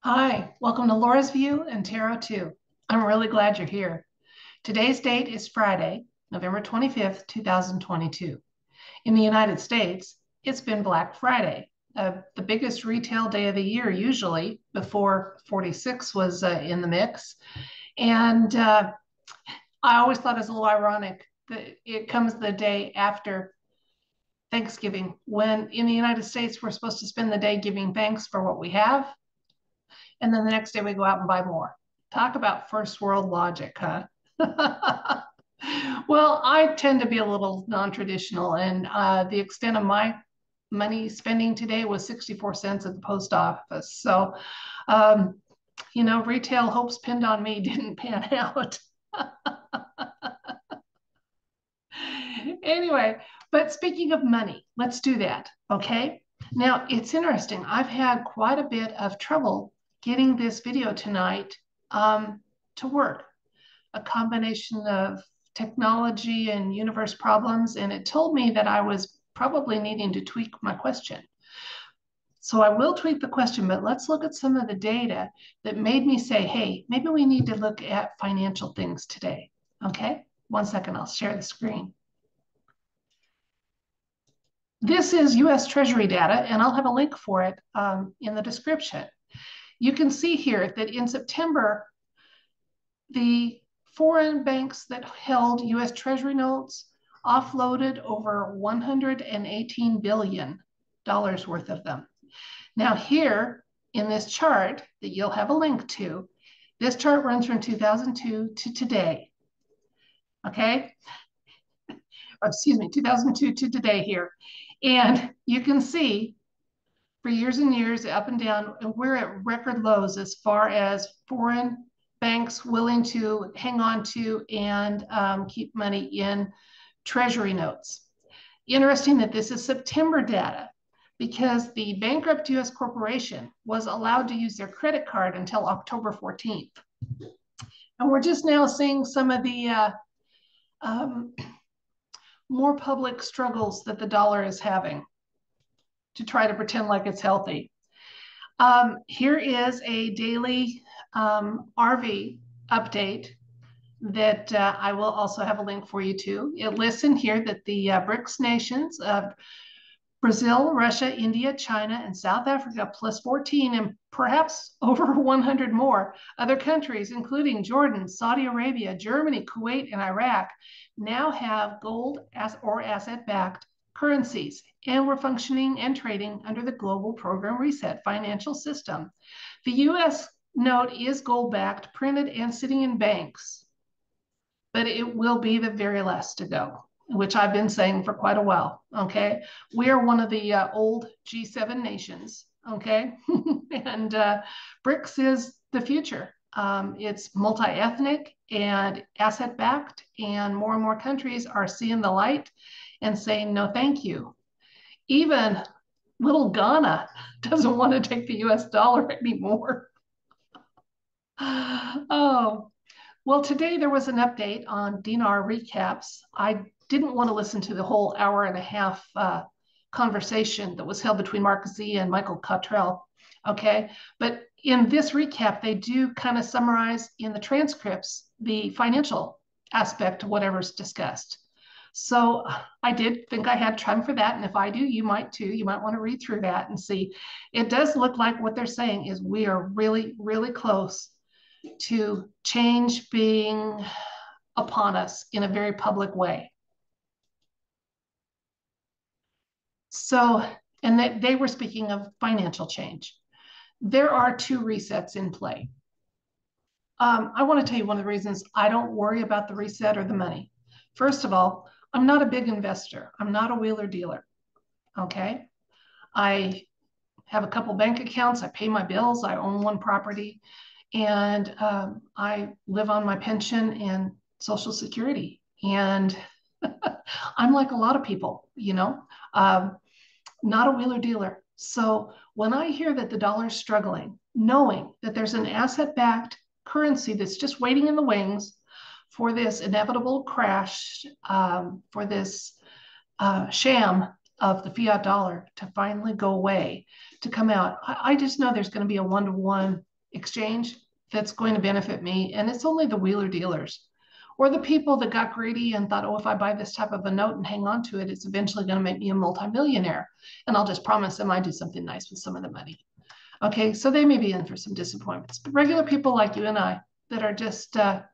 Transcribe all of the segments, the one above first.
Hi, welcome to Laura's View and Tarot 2. I'm really glad you're here. Today's date is Friday, November 25th, 2022. In the United States, it's been Black Friday, the biggest retail day of the year, usually before 46 was in the mix. And I always thought it was a little ironic that it comes the day after Thanksgiving, when in the United States, we're supposed to spend the day giving thanks for what we have, and then the next day we go out and buy more. Talk about first world logic, huh? Well, I tend to be a little non-traditional, and the extent of my money spending today was 64 cents at the post office. So, um, retail hopes pinned on me didn't pan out. Anyway, but speaking of money, let's do that, okay? Now, it's interesting. I've had quite a bit of trouble getting this video tonight to work. A combination of technology and universe problems, and it told me that I was probably needing to tweak my question. So I will tweak the question, but let's look at some of the data that made me say, hey, maybe we need to look at financial things today. Okay, 1 second, I'll share the screen. This is US Treasury data, and I'll have a link for it in the description. You can see here that in September, the foreign banks that held US Treasury notes offloaded over $118 billion worth of them. Now here in this chart that you'll have a link to, this chart runs from 2002 to today, okay? Or excuse me, 2002 to today here. And you can see for years and years, up and down, we're at record lows as far as foreign banks willing to hang on to and keep money in Treasury notes. Interesting that this is September data, because the bankrupt US corporation was allowed to use their credit card until October 14th. And we're just now seeing some of the more public struggles that the dollar is having to try to pretend like it's healthy. Here is a daily RV update that I will also have a link for you to. It lists in here that the BRICS nations of Brazil, Russia, India, China, and South Africa, plus 14, and perhaps over 100 more other countries, including Jordan, Saudi Arabia, Germany, Kuwait, and Iraq, now have gold or asset-backed currencies, and we're functioning and trading under the global program reset financial system. The US note is gold-backed, printed, and sitting in banks, but it will be the very last to go, which I've been saying for quite a while, okay? We are one of the old G7 nations, okay? And BRICS is the future. It's multi-ethnic and asset-backed, and more countries are seeing the light and saying, no, thank you. Even little Ghana doesn't want to take the US dollar anymore. Oh, well, today there was an update on dinar recaps. I didn't want to listen to the whole hour and a half conversation that was held between Mark Z and Michael Cottrell, okay? But in this recap, they do kind of summarize in the transcripts the financial aspect of whatever's discussed. So I did think I had time for that, and if I do, you might too. You might want to read through that and see. It does look like what they're saying is we are really, really close to change being upon us in a very public way. So, and they were speaking of financial change. There are two resets in play. I want to tell you one of the reasons I don't worry about the reset or the money. First of all, I'm not a big investor. I'm not a wheeler dealer, okay? I have a couple bank accounts. I pay my bills. I own one property. And I live on my pension and Social Security. And I'm like a lot of people, not a wheeler dealer. So when I hear that the dollar's struggling, knowing that there's an asset-backed currency that's just waiting in the wings for this inevitable crash, for this sham of the fiat dollar to finally go away, to come out, I just know there's going to be a one-to-one exchange that's going to benefit me. And it's only the wheeler dealers or the people that got greedy and thought, oh, if I buy this type of a note and hang on to it, it's eventually going to make me a multimillionaire. And I'll just promise them I do something nice with some of the money. Okay, so they may be in for some disappointments. But regular people like you and I that are just paying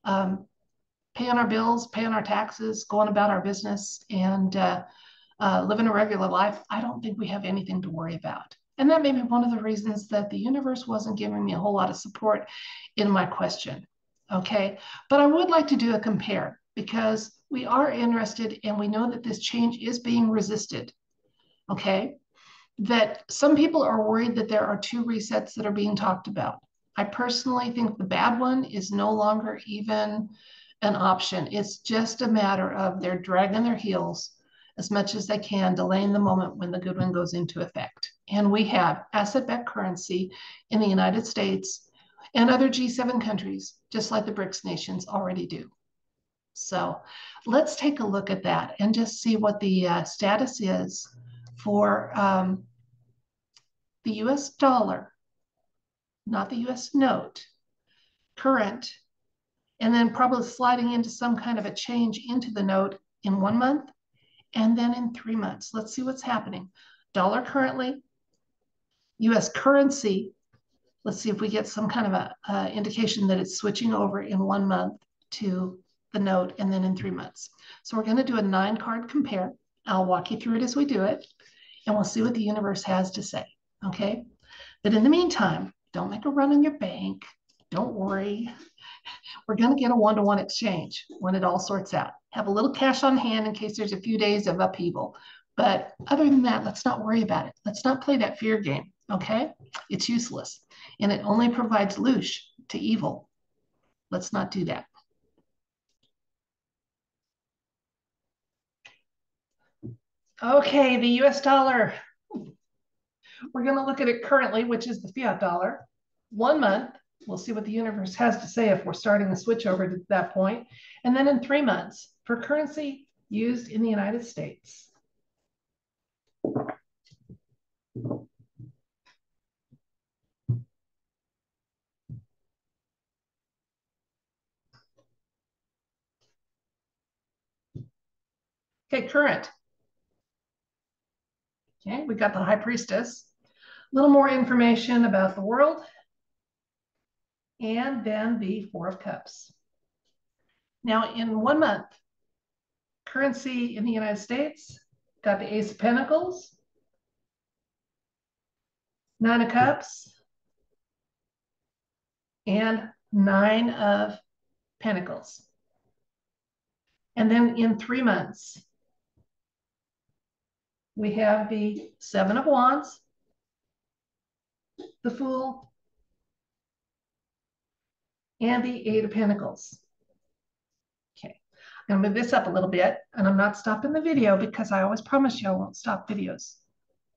our bills, paying our taxes, going about our business, and living a regular life, I don't think we have anything to worry about. And that may be one of the reasons that the universe wasn't giving me a whole lot of support in my question. Okay, but I would like to do a compare because we are interested and we know that this change is being resisted. Okay, that some people are worried that there are two resets that are being talked about. I personally think the bad one is no longer even an option. It's just a matter of they're dragging their heels as much as they can, delaying the moment when the good one goes into effect. And we have asset-backed currency in the United States and other G7 countries, just like the BRICS nations already do. So let's take a look at that and just see what the status is for the US dollar, not the US note, current, and then probably sliding into some kind of a change into the note in 1 month and then in 3 months. Let's see what's happening. Dollar currently, US currency. Let's see if we get some kind of a indication that it's switching over in 1 month to the note and then in 3 months. So we're going to do a 9-card compare. I'll walk you through it as we do it, and we'll see what the universe has to say, okay? But in the meantime, don't make a run on your bank. Don't worry. We're going to get a one-to-one exchange when it all sorts out. Have a little cash on hand in case there's a few days of upheaval. But other than that, let's not worry about it. Let's not play that fear game, okay? It's useless, and it only provides loosh to evil. Let's not do that. Okay, the US dollar. We're going to look at it currently, which is the fiat dollar. 1 month, we'll see what the universe has to say if we're starting the switch over to that point. And then in 3 months for currency used in the United States. Okay, current. Okay, we got the High Priestess. A little more information about the world. And then the Four of Cups. Now, in 1 month, currency in the United States, got the Ace of Pentacles, 9 of Cups, and 9 of Pentacles. And then in 3 months, we have the 7 of Wands, the Fool, and the 8 of Pentacles. Okay, I'm gonna move this up a little bit, and I'm not stopping the video because I always promise you I won't stop videos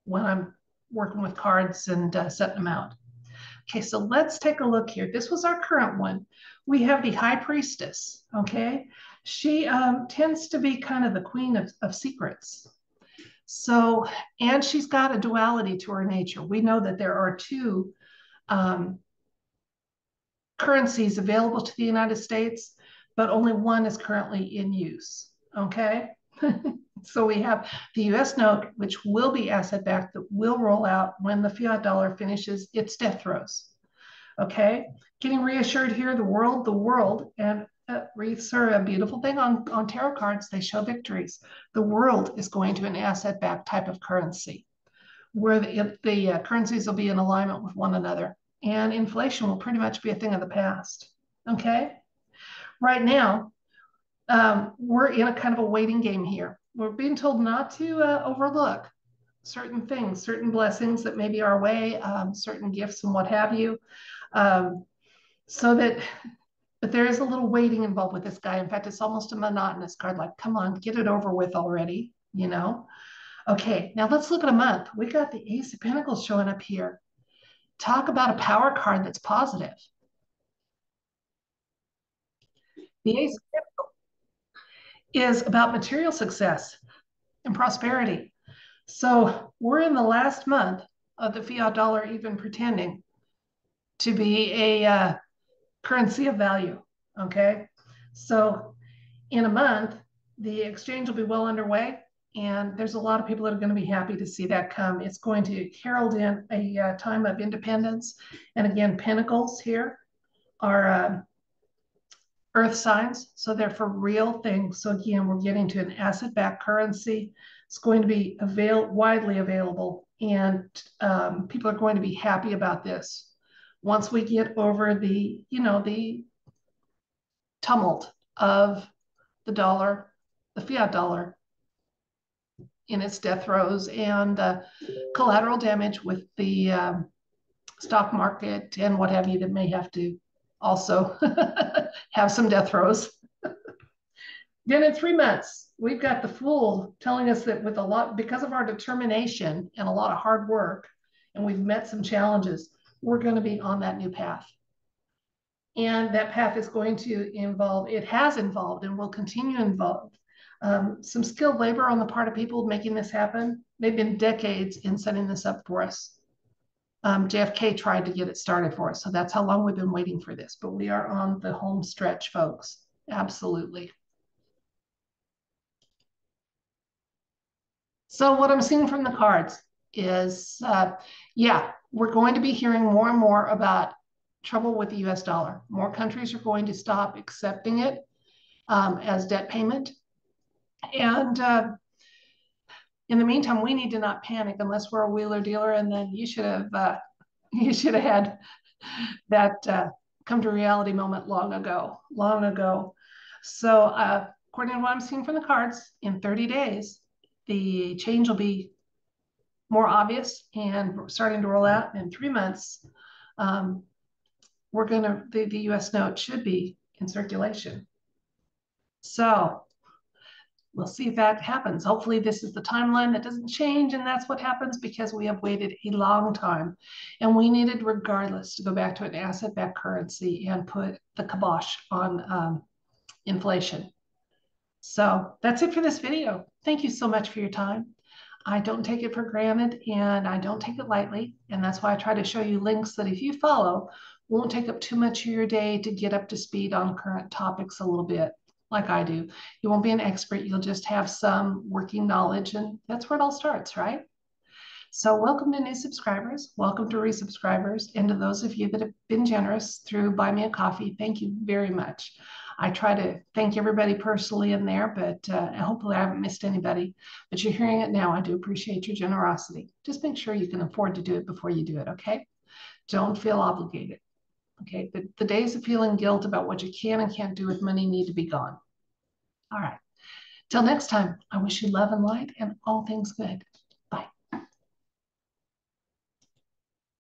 when I'm working with cards and setting them out. Okay, so let's take a look here. This was our current one. We have the High Priestess, okay? She tends to be kind of the queen of secrets. So, and she's got a duality to her nature. We know that there are two currencies available to the United States, but only one is currently in use, okay? So we have the US note, which will be asset-backed, that will roll out when the fiat dollar finishes its death throes, okay? Getting reassured here, the world, and wreaths are a beautiful thing on tarot cards. They show victories. The world is going to an asset-backed type of currency where the currencies will be in alignment with one another, and inflation will pretty much be a thing of the past, okay? Right now, we're in a kind of a waiting game here. We're being told not to overlook certain things, certain blessings that may be our way, certain gifts and what have you. So that, but there is a little waiting involved with this guy. In fact, it's almost a monotonous card, like, come on, get it over with already, you know? Okay, now let's look at a month. We got the Ace of Pentacles showing up here. Talk about a power card that's positive. The Ace of Pentacles is about material success and prosperity. So we're in the last month of the fiat dollar even pretending to be a currency of value. Okay. So in a month, the exchange will be well underway. And there's a lot of people that are going to be happy to see that come. It's going to herald in a time of independence. And again, pentacles here are earth signs. So they're for real things. So again, we're getting to an asset-backed currency. It's going to be widely available. And people are going to be happy about this. Once we get over the tumult of the dollar, the fiat dollar, in its death throes and collateral damage with the stock market and what have you that may have to also have some death throes. Then in 3 months, we've got the Fool telling us that because of our determination and a lot of hard work, and we've met some challenges, we're going to be on that new path. And that path is going to involve, it has involved and will continue to involve some skilled labor on the part of people making this happen. They've been decades in setting this up for us. JFK tried to get it started for us. So that's how long we've been waiting for this. But we are on the home stretch, folks. Absolutely. So what I'm seeing from the cards is, yeah, we're going to be hearing more and more about trouble with the US dollar. More countries are going to stop accepting it as debt payment. And in the meantime, we need to not panic unless we're a wheeler dealer. And then you should have had that come to reality moment long ago. So according to what I'm seeing from the cards, in 30 days, the change will be more obvious and starting to roll out. In 3 months, the US note should be in circulation. So we'll see if that happens. Hopefully this is the timeline that doesn't change, and that's what happens because we have waited a long time. And we needed, regardless, to go back to an asset-backed currency and put the kibosh on inflation. So that's it for this video. Thank you so much for your time. I don't take it for granted, and I don't take it lightly. And that's why I try to show you links that if you follow, won't take up too much of your day to get up to speed on current topics a little bit, like I do. You won't be an expert. You'll just have some working knowledge, and that's where it all starts, right? So welcome to new subscribers. Welcome to resubscribers. And to those of you that have been generous through Buy Me a Coffee, thank you very much. I try to thank everybody personally in there, but hopefully I haven't missed anybody. But you're hearing it now. I do appreciate your generosity. Just make sure you can afford to do it before you do it, okay? Don't feel obligated, okay? The days of feeling guilt about what you can and can't do with money need to be gone. All right. Till next time, I wish you love and light and all things good.